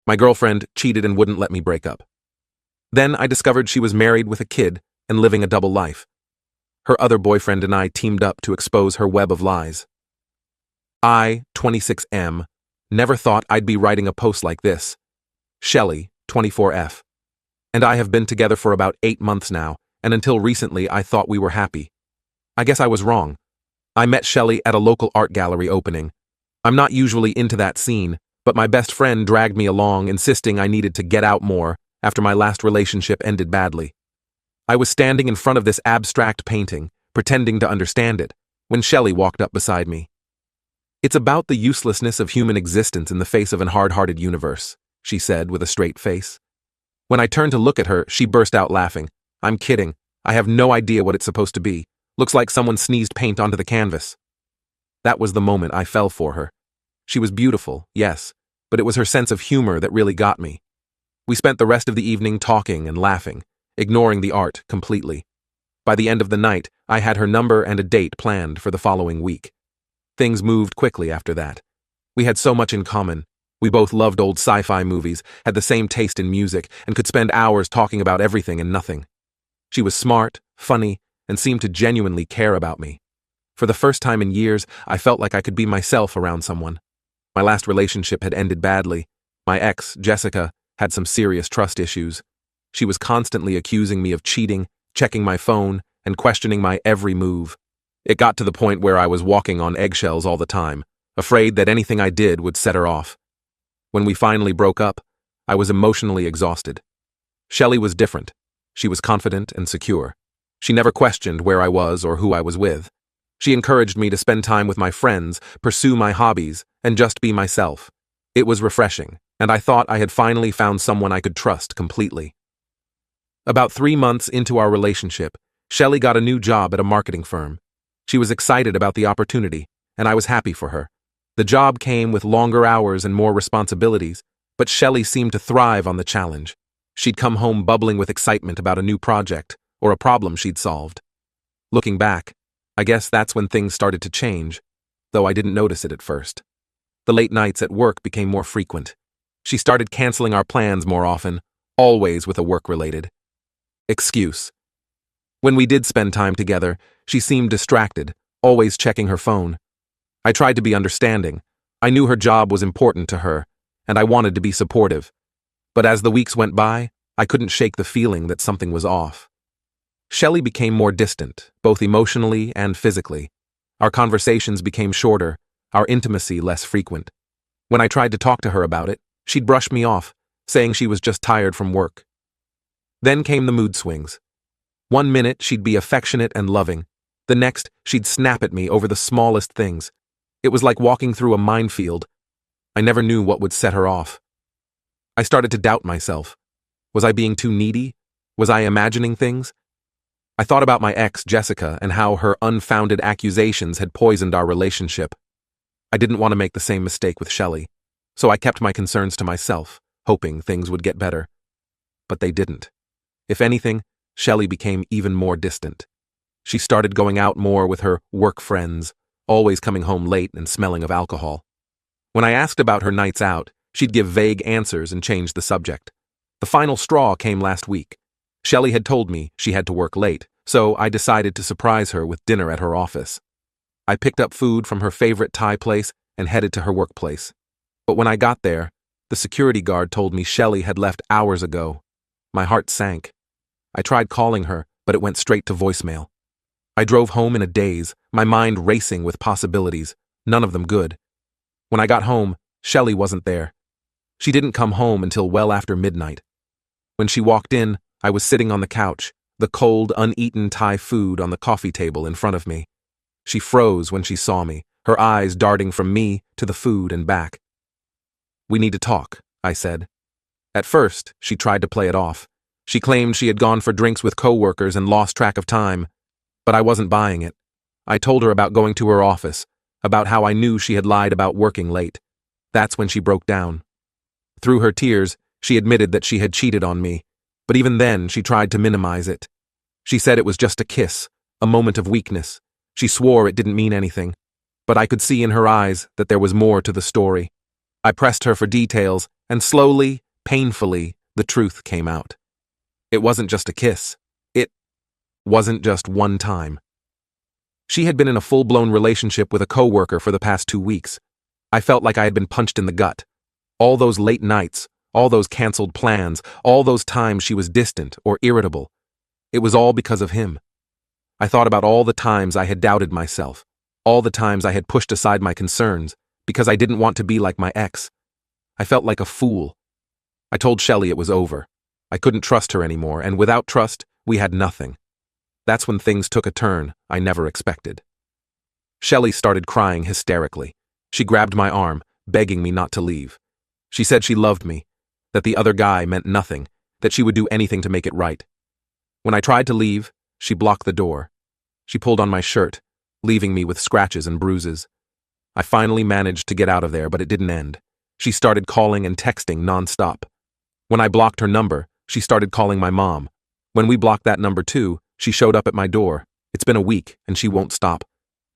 My girlfriend cheated and wouldn't let me break up. Then I discovered she was married with a kid and living a double life. Her other boyfriend and I teamed up to expose her web of lies. I, 26M, never thought I'd be writing a post like this. Shelley, 24F. And I have been together for about 8 months now, and until recently I thought we were happy. I guess I was wrong. I met Shelley at a local art gallery opening. I'm not usually into that scene, but my best friend dragged me along, insisting I needed to get out more after my last relationship ended badly. I was standing in front of this abstract painting, pretending to understand it, when Shelley walked up beside me. "It's about the uselessness of human existence in the face of an hard-hearted universe," she said with a straight face. When I turned to look at her, she burst out laughing. "I'm kidding. I have no idea what it's supposed to be. Looks like someone sneezed paint onto the canvas." That was the moment I fell for her. She was beautiful, yes, but it was her sense of humor that really got me. We spent the rest of the evening talking and laughing, ignoring the art completely. By the end of the night, I had her number and a date planned for the following week. Things moved quickly after that. We had so much in common. We both loved old sci-fi movies, had the same taste in music, and could spend hours talking about everything and nothing. She was smart, funny, and seemed to genuinely care about me. For the first time in years, I felt like I could be myself around someone. My last relationship had ended badly. My ex, Jessica, had some serious trust issues. She was constantly accusing me of cheating, checking my phone, and questioning my every move. It got to the point where I was walking on eggshells all the time, afraid that anything I did would set her off. When we finally broke up, I was emotionally exhausted. Shelley was different. She was confident and secure. She never questioned where I was or who I was with. She encouraged me to spend time with my friends, pursue my hobbies, and just be myself. It was refreshing, and I thought I had finally found someone I could trust completely. About 3 months into our relationship, Shelley got a new job at a marketing firm. She was excited about the opportunity, and I was happy for her. The job came with longer hours and more responsibilities, but Shelley seemed to thrive on the challenge. She'd come home bubbling with excitement about a new project or a problem she'd solved. Looking back, I guess that's when things started to change, though I didn't notice it at first. The late nights at work became more frequent. She started canceling our plans more often, always with a work-related excuse. When we did spend time together, she seemed distracted, always checking her phone. I tried to be understanding. I knew her job was important to her, and I wanted to be supportive. But as the weeks went by, I couldn't shake the feeling that something was off. Shelley became more distant, both emotionally and physically. Our conversations became shorter, our intimacy less frequent. When I tried to talk to her about it, she'd brush me off, saying she was just tired from work. Then came the mood swings. 1 minute she'd be affectionate and loving. The next, she'd snap at me over the smallest things. It was like walking through a minefield. I never knew what would set her off. I started to doubt myself. Was I being too needy? Was I imagining things? I thought about my ex, Jessica, and how her unfounded accusations had poisoned our relationship. I didn't want to make the same mistake with Shelley, so I kept my concerns to myself, hoping things would get better. But they didn't. If anything, Shelley became even more distant. She started going out more with her work friends, always coming home late and smelling of alcohol. When I asked about her nights out, she'd give vague answers and change the subject. The final straw came last week. Shelley had told me she had to work late, so I decided to surprise her with dinner at her office. I picked up food from her favorite Thai place and headed to her workplace. But when I got there, the security guard told me Shelley had left hours ago. My heart sank. I tried calling her, but it went straight to voicemail. I drove home in a daze, my mind racing with possibilities, none of them good. When I got home, Shelley wasn't there. She didn't come home until well after midnight. When she walked in, I was sitting on the couch, the cold, uneaten Thai food on the coffee table in front of me. She froze when she saw me, her eyes darting from me to the food and back. "We need to talk," I said. At first, she tried to play it off. She claimed she had gone for drinks with coworkers and lost track of time. But I wasn't buying it. I told her about going to her office, about how I knew she had lied about working late. That's when she broke down. Through her tears, she admitted that she had cheated on me, but even then she tried to minimize it. She said it was just a kiss, a moment of weakness. She swore it didn't mean anything, but I could see in her eyes that there was more to the story. I pressed her for details, and slowly, painfully, the truth came out. It wasn't just a kiss. It wasn't just one time. She had been in a full-blown relationship with a coworker for the past 2 weeks. I felt like I had been punched in the gut. All those late nights, all those canceled plans, all those times she was distant or irritable. It was all because of him. I thought about all the times I had doubted myself, all the times I had pushed aside my concerns, because I didn't want to be like my ex. I felt like a fool. I told Shelley it was over. I couldn't trust her anymore, and without trust, we had nothing. That's when things took a turn I never expected. Shelley started crying hysterically. She grabbed my arm, begging me not to leave. She said she loved me, that the other guy meant nothing, that she would do anything to make it right. When I tried to leave, she blocked the door. She pulled on my shirt, leaving me with scratches and bruises. I finally managed to get out of there, but it didn't end. She started calling and texting nonstop. When I blocked her number, she started calling my mom. When we blocked that number too, she showed up at my door. It's been a week, and she won't stop.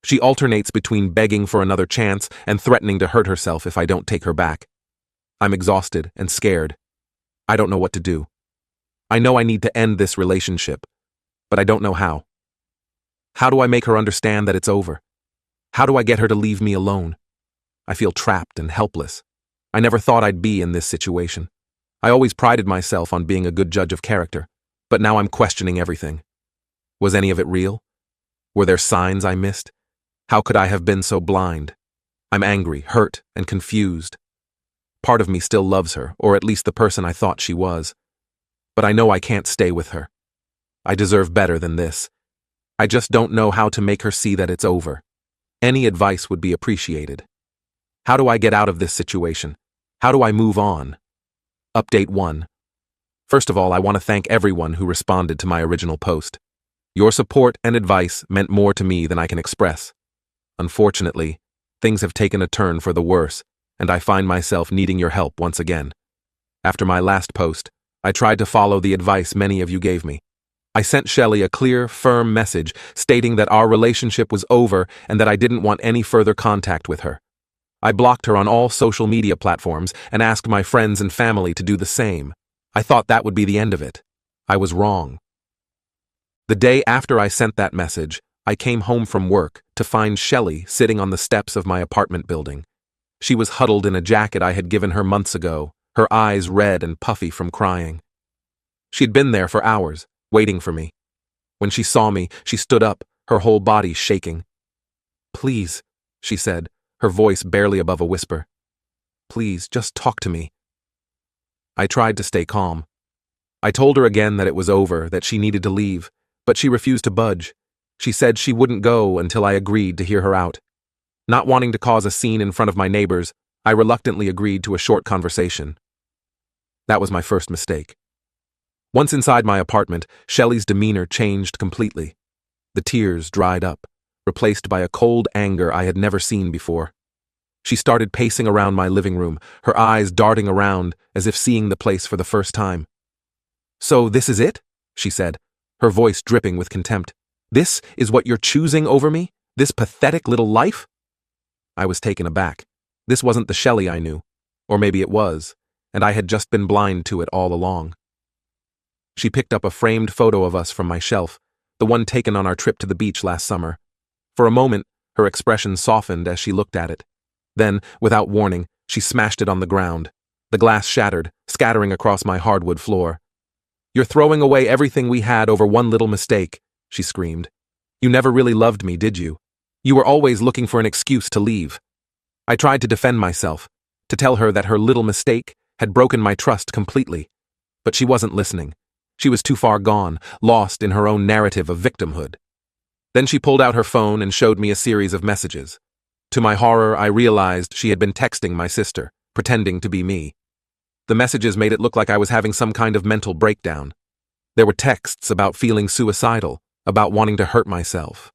She alternates between begging for another chance and threatening to hurt herself if I don't take her back. I'm exhausted and scared. I don't know what to do. I know I need to end this relationship, but I don't know how. How do I make her understand that it's over? How do I get her to leave me alone? I feel trapped and helpless. I never thought I'd be in this situation. I always prided myself on being a good judge of character, but now I'm questioning everything. Was any of it real? Were there signs I missed? How could I have been so blind? I'm angry, hurt, and confused. Part of me still loves her, or at least the person I thought she was. But I know I can't stay with her. I deserve better than this. I just don't know how to make her see that it's over. Any advice would be appreciated. How do I get out of this situation? How do I move on? Update 1. First of all, I want to thank everyone who responded to my original post. Your support and advice meant more to me than I can express. Unfortunately, things have taken a turn for the worse, and I find myself needing your help once again. After my last post, I tried to follow the advice many of you gave me. I sent Shelley a clear, firm message stating that our relationship was over and that I didn't want any further contact with her. I blocked her on all social media platforms and asked my friends and family to do the same. I thought that would be the end of it. I was wrong. The day after I sent that message, I came home from work to find Shelley sitting on the steps of my apartment building. She was huddled in a jacket I had given her months ago, her eyes red and puffy from crying. She'd been there for hours, waiting for me. When she saw me, she stood up, her whole body shaking. "Please," she said, her voice barely above a whisper. "Please, just talk to me." I tried to stay calm. I told her again that it was over, that she needed to leave, but she refused to budge. She said she wouldn't go until I agreed to hear her out. Not wanting to cause a scene in front of my neighbors, I reluctantly agreed to a short conversation. That was my first mistake. Once inside my apartment, Shelley's demeanor changed completely. The tears dried up, replaced by a cold anger I had never seen before. She started pacing around my living room, her eyes darting around as if seeing the place for the first time. "So this is it?" she said, her voice dripping with contempt. "This is what you're choosing over me? This pathetic little life?" I was taken aback. This wasn't the Shelley I knew. Or maybe it was, and I had just been blind to it all along. She picked up a framed photo of us from my shelf, the one taken on our trip to the beach last summer. For a moment, her expression softened as she looked at it. Then, without warning, she smashed it on the ground. The glass shattered, scattering across my hardwood floor. "You're throwing away everything we had over one little mistake," she screamed. "You never really loved me, did you? You were always looking for an excuse to leave." I tried to defend myself, to tell her that her little mistake had broken my trust completely. But she wasn't listening. She was too far gone, lost in her own narrative of victimhood. Then she pulled out her phone and showed me a series of messages. To my horror, I realized she had been texting my sister, pretending to be me. The messages made it look like I was having some kind of mental breakdown. There were texts about feeling suicidal, about wanting to hurt myself.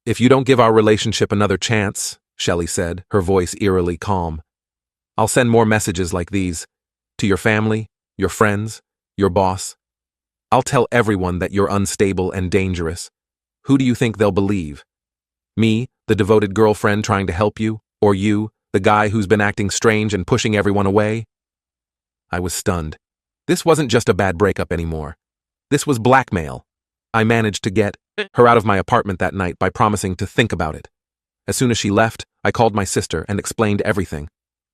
"If you don't give our relationship another chance," Shelley said, her voice eerily calm, "I'll send more messages like these. To your family, your friends, your boss. I'll tell everyone that you're unstable and dangerous. Who do you think they'll believe? Me, the devoted girlfriend trying to help you, or you, The guy who's been acting strange and pushing everyone away? I was stunned. This wasn't just a bad breakup anymore. This was blackmail. I managed to get her out of my apartment that night by promising to think about it. As soon as she left, I called my sister and explained everything.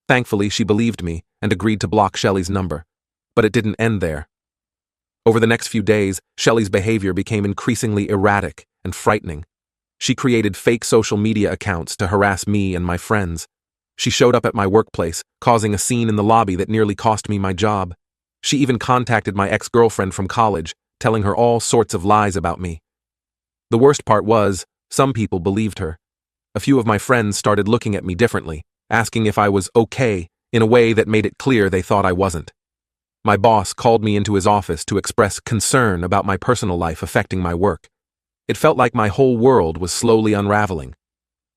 Thankfully, she believed me and agreed to block Shelley's number. But it didn't end there. Over the next few days, Shelley's behavior became increasingly erratic and frightening. She created fake social media accounts to harass me and my friends. She showed up at my workplace, causing a scene in the lobby that nearly cost me my job. She even contacted my ex-girlfriend from college, telling her all sorts of lies about me. The worst part was, some people believed her. A few of my friends started looking at me differently, asking if I was okay in a way that made it clear they thought I wasn't. My boss called me into his office to express concern about my personal life affecting my work. It felt like my whole world was slowly unraveling.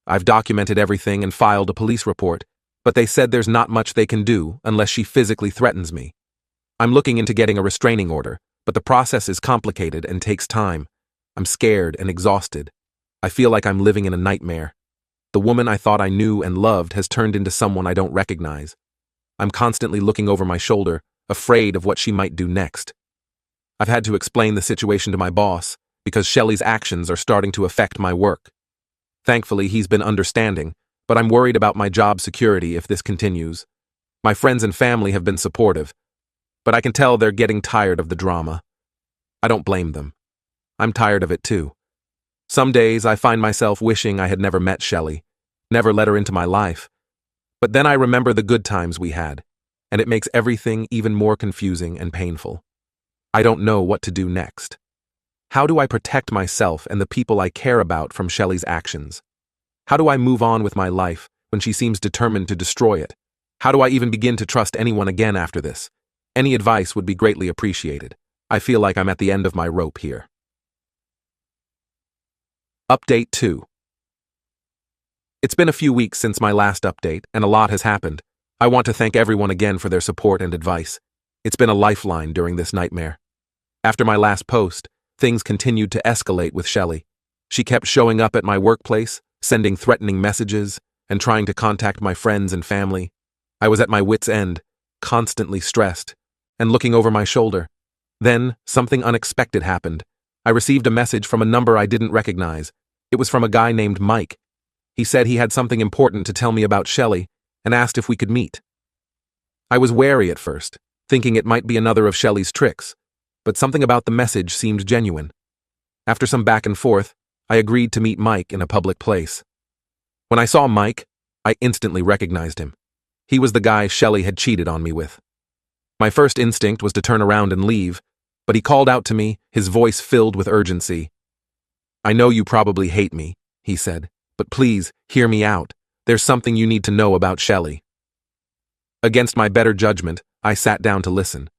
I've documented everything and filed a police report, but they said there's not much they can do unless she physically threatens me. I'm looking into getting a restraining order, but the process is complicated and takes time. I'm scared and exhausted. I feel like I'm living in a nightmare. The woman I thought I knew and loved has turned into someone I don't recognize. I'm constantly looking over my shoulder, afraid of what she might do next. I've had to explain the situation to my boss, because Shelley's actions are starting to affect my work. Thankfully, he's been understanding, but I'm worried about my job security if this continues. My friends and family have been supportive, but I can tell they're getting tired of the drama. I don't blame them. I'm tired of it too. Some days I find myself wishing I had never met Shelley, never let her into my life. But then I remember the good times we had, and it makes everything even more confusing and painful. I don't know what to do next. How do I protect myself and the people I care about from Shelley's actions? How do I move on with my life when she seems determined to destroy it? How do I even begin to trust anyone again after this? Any advice would be greatly appreciated. I feel like I'm at the end of my rope here. Update 2. It's been a few weeks since my last update, and a lot has happened. I want to thank everyone again for their support and advice. It's been a lifeline during this nightmare. After my last post, things continued to escalate with Shelley. She kept showing up at my workplace, sending threatening messages, and trying to contact my friends and family. I was at my wit's end, constantly stressed, and looking over my shoulder. Then, something unexpected happened. I received a message from a number I didn't recognize. It was from a guy named Mike. He said he had something important to tell me about Shelley, and asked if we could meet. I was wary at first, thinking it might be another of Shelley's tricks, but something about the message seemed genuine. After some back and forth, I agreed to meet Mike in a public place. When I saw Mike, I instantly recognized him. He was the guy Shelley had cheated on me with. My first instinct was to turn around and leave, but he called out to me, his voice filled with urgency. "I know you probably hate me," he said, "but please, hear me out. There's something you need to know about Shelley." Against my better judgment, I sat down to listen.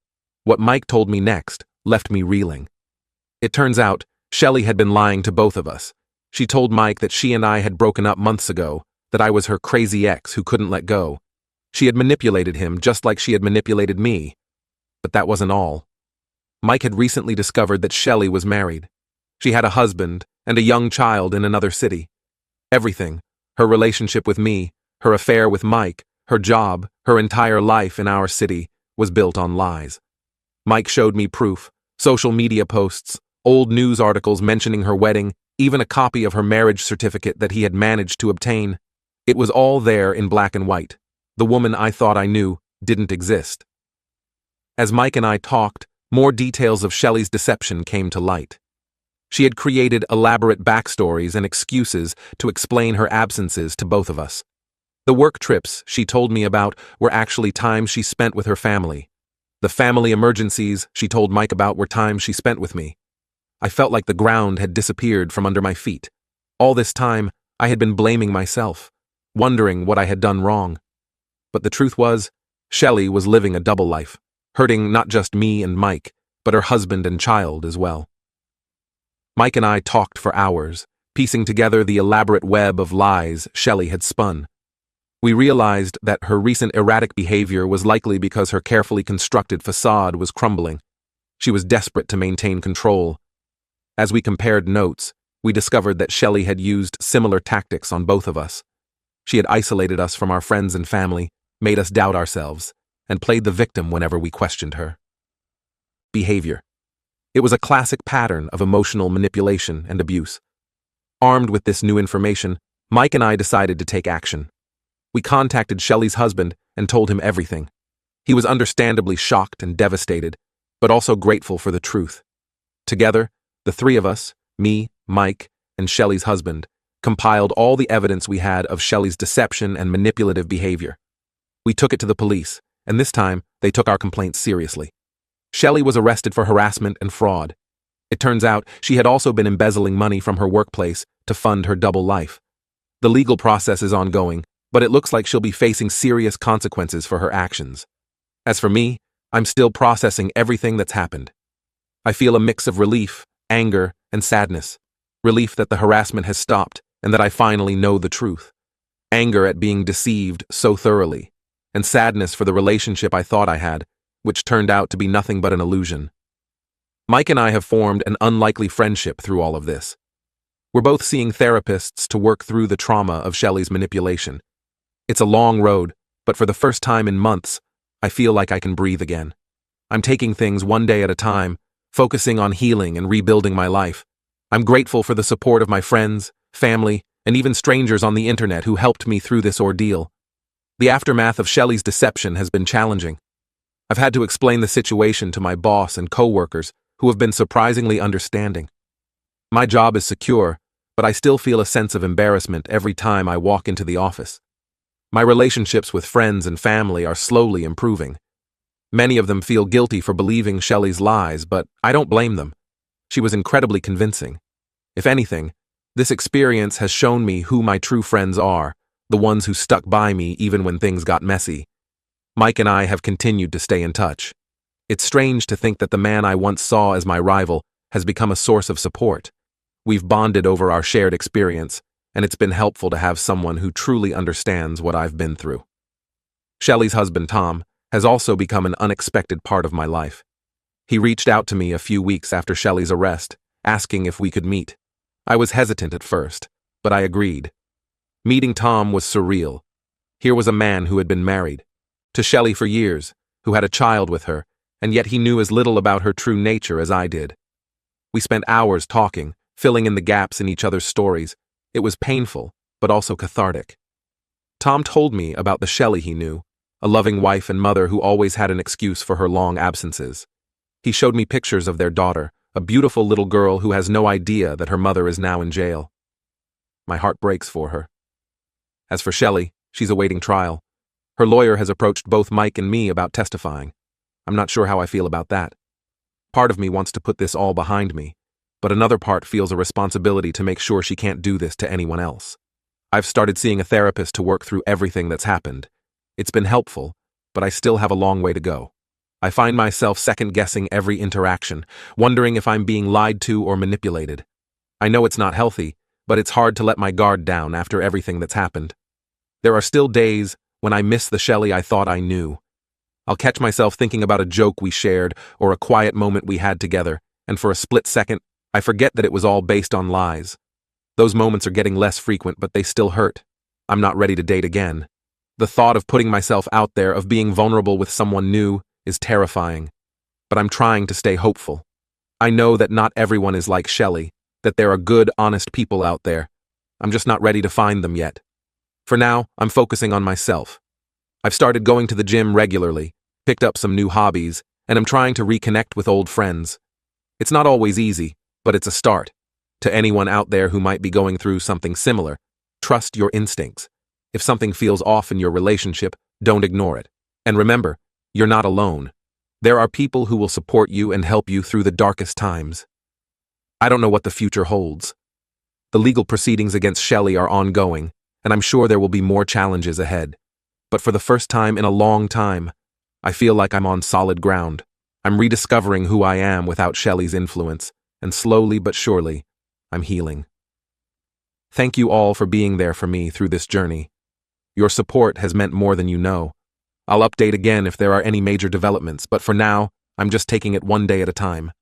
What Mike told me next left me reeling. It turns out, Shelley had been lying to both of us. She told Mike that she and I had broken up months ago, that I was her crazy ex who couldn't let go. She had manipulated him just like she had manipulated me. But that wasn't all. Mike had recently discovered that Shelley was married. She had a husband and a young child in another city. Everything, her relationship with me, her affair with Mike, her job, her entire life in our city, was built on lies. Mike showed me proof, social media posts, old news articles mentioning her wedding, even a copy of her marriage certificate that he had managed to obtain. It was all there in black and white. The woman I thought I knew didn't exist. As Mike and I talked, more details of Shelley's deception came to light. She had created elaborate backstories and excuses to explain her absences to both of us. The work trips she told me about were actually times she spent with her family. The family emergencies she told Mike about were times she spent with me. I felt like the ground had disappeared from under my feet. All this time, I had been blaming myself, wondering what I had done wrong. But the truth was, Shelley was living a double life, hurting not just me and Mike, but her husband and child as well. Mike and I talked for hours, piecing together the elaborate web of lies Shelley had spun. We realized that her recent erratic behavior was likely because her carefully constructed facade was crumbling. She was desperate to maintain control. As we compared notes, we discovered that Shelley had used similar tactics on both of us. She had isolated us from our friends and family, made us doubt ourselves, and played the victim whenever we questioned her. Behavior. It was a classic pattern of emotional manipulation and abuse. Armed with this new information, Mike and I decided to take action. We contacted Shelley's husband and told him everything. He was understandably shocked and devastated, but also grateful for the truth. Together, the three of us, me, Mike, and Shelley's husband, compiled all the evidence we had of Shelley's deception and manipulative behavior. We took it to the police, and this time, they took our complaints seriously. Shelley was arrested for harassment and fraud. It turns out she had also been embezzling money from her workplace to fund her double life. The legal process is ongoing, but it looks like she'll be facing serious consequences for her actions. As for me, I'm still processing everything that's happened. I feel a mix of relief, anger, and sadness. Relief that the harassment has stopped and that I finally know the truth. Anger at being deceived so thoroughly, and sadness for the relationship I thought I had, which turned out to be nothing but an illusion. Mike and I have formed an unlikely friendship through all of this. We're both seeing therapists to work through the trauma of Shelley's manipulation. It's a long road, but for the first time in months, I feel like I can breathe again. I'm taking things one day at a time, focusing on healing and rebuilding my life. I'm grateful for the support of my friends, family, and even strangers on the internet who helped me through this ordeal. The aftermath of Shelley's deception has been challenging. I've had to explain the situation to my boss and coworkers, who have been surprisingly understanding. My job is secure, but I still feel a sense of embarrassment every time I walk into the office. My relationships with friends and family are slowly improving. Many of them feel guilty for believing Shelley's lies, but I don't blame them. She was incredibly convincing. If anything, this experience has shown me who my true friends are, the ones who stuck by me even when things got messy. Mike and I have continued to stay in touch. It's strange to think that the man I once saw as my rival has become a source of support. We've bonded over our shared experience, and it's been helpful to have someone who truly understands what I've been through. Shelley's husband, Tom, has also become an unexpected part of my life. He reached out to me a few weeks after Shelley's arrest, asking if we could meet. I was hesitant at first, but I agreed. Meeting Tom was surreal. Here was a man who had been married to Shelley for years, who had a child with her, and yet he knew as little about her true nature as I did. We spent hours talking, filling in the gaps in each other's stories. It was painful, but also cathartic. Tom told me about the Shelley he knew, a loving wife and mother who always had an excuse for her long absences. He showed me pictures of their daughter, a beautiful little girl who has no idea that her mother is now in jail. My heart breaks for her. As for Shelley, she's awaiting trial. Her lawyer has approached both Mike and me about testifying. I'm not sure how I feel about that. Part of me wants to put this all behind me, but another part feels a responsibility to make sure she can't do this to anyone else. I've started seeing a therapist to work through everything that's happened. It's been helpful, but I still have a long way to go. I find myself second-guessing every interaction, wondering if I'm being lied to or manipulated. I know it's not healthy, but it's hard to let my guard down after everything that's happened. There are still days when I miss the Shelley I thought I knew. I'll catch myself thinking about a joke we shared or a quiet moment we had together, and for a split second, I forget that it was all based on lies. Those moments are getting less frequent, but they still hurt. I'm not ready to date again. The thought of putting myself out there, of being vulnerable with someone new, is terrifying. But I'm trying to stay hopeful. I know that not everyone is like Shelley, that there are good, honest people out there. I'm just not ready to find them yet. For now, I'm focusing on myself. I've started going to the gym regularly, picked up some new hobbies, and I'm trying to reconnect with old friends. It's not always easy, but it's a start. To anyone out there who might be going through something similar, trust your instincts. If something feels off in your relationship, don't ignore it. And remember, you're not alone. There are people who will support you and help you through the darkest times. I don't know what the future holds. The legal proceedings against Shelley are ongoing, and I'm sure there will be more challenges ahead. But for the first time in a long time, I feel like I'm on solid ground. I'm rediscovering who I am without Shelley's influence, and slowly but surely, I'm healing. Thank you all for being there for me through this journey. Your support has meant more than you know. I'll update again if there are any major developments, but for now, I'm just taking it one day at a time.